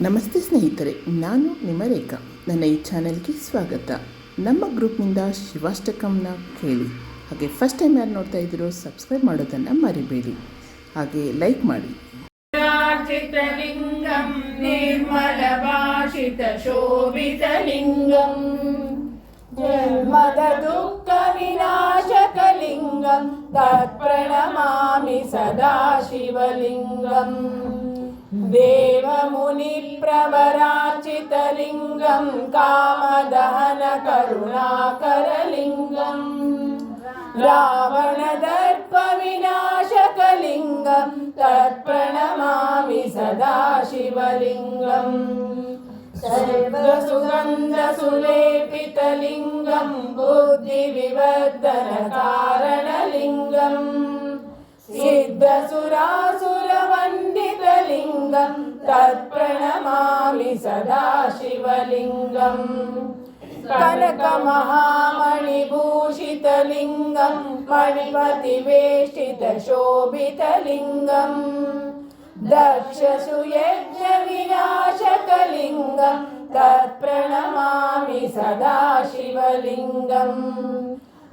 ನಮಸ್ತೆ ಸ್ನೇಹಿತರೆ, ನಾನು ನಿಮ್ಮ ರೇಖಾ. ನನ್ನ ಈ ಚಾನೆಲ್ಗೆ ಸ್ವಾಗತ. ನಮ್ಮ ಗ್ರೂಪ್ನಿಂದ ಶಿವಾಷ್ಟಕಂನ ಕೇಳಿ. ಹಾಗೆ ಫಸ್ಟ್ ಟೈಮ್ ಯಾರು ನೋಡ್ತಾ ಇದ್ದೀರೋ ಸಬ್ಸ್ಕ್ರೈಬ್ ಮಾಡೋದನ್ನು ಮರಿಬೇಡಿ, ಹಾಗೆ ಲೈಕ್ ಮಾಡಿ. ಚಿತ್ರಲಿಂಗಂ ನಿರ್ಮಲ ಭಾಷಿತ ಶೋಭಿತಲಿಂಗಂ ಜನ್ಮದ ದುಃಖ ವಿನಾಶಕಲಿಂಗಂ ತತ್ಪ್ರಣಮಾಮಿ ಸದಾ ಶಿವಲಿಂಗಂ देवमुनिप्रवरार्चितलिङ्गं कामदहन करुणाकरलिङ्गं रावणदर्पविनाशकलिङ्गं तत्प्रणमामि सदा शिवलिङ्गं सर्वसुगन्धसुलेपितलिङ्गं बुद्धिविवर्धनकारणलिङ्गं सिद्धसुरासुरवन्दितलिङ्गं तत्प्रणमामि सदा शिवलिङ्गं कनकमहामणिभूषितलिङ्गं मणिपतिवेष्टितशोभितलिङ्गं दक्षसुयज्ञविनाशकलिङ्गं तत्प्रणमामि सदा शिवलिङ्गं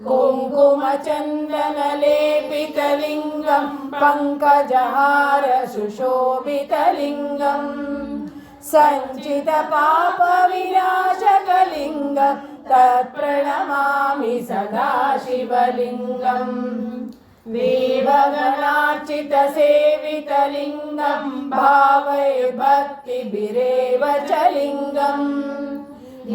कुङ्कुमचन्दनलेपितलिङ्गं पङ्कजहार सुशोभितलिङ्गं सञ्चितपापविनाशकलिङ्गं तत्प्रणमामि सदा शिवलिङ्गं देवगणार्चितसेवितलिङ्गं भावैर्भक्तिभिरेव च लिङ्गं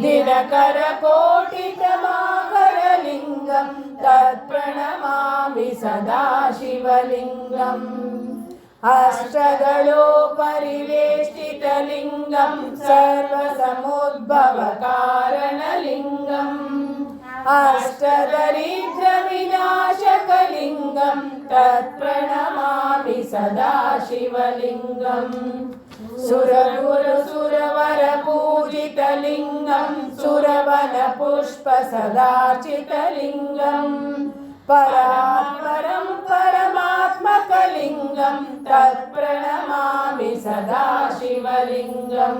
दिनकरकोटिप्रभाकरलिङ्गं तत्प्रणमामि सदा शिवलिङ्गम् अष्टदलोपरिवेष्टितलिङ्गं सर्वसमुद्भवकारणलिङ्गम् अष्टदरिद्रविनाशकलिङ्गं तत्प्रणमामि सदा शिवलिङ्गम् सुरगुरुसुरवरपूजितलिङ्गं सुरवनपुष्पसदार्चितलिङ्गं परात्परं परमात्मकलिङ्गं तत्प्रणमामि सदा शिवलिङ्गं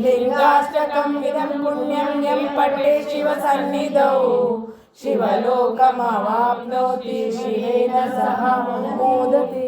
लिङ्गाष्टकं इदं पुण्यं यं पठे शिवसन्निधौ शिवलोकमवाप्नोति शिवेन सह मोदते।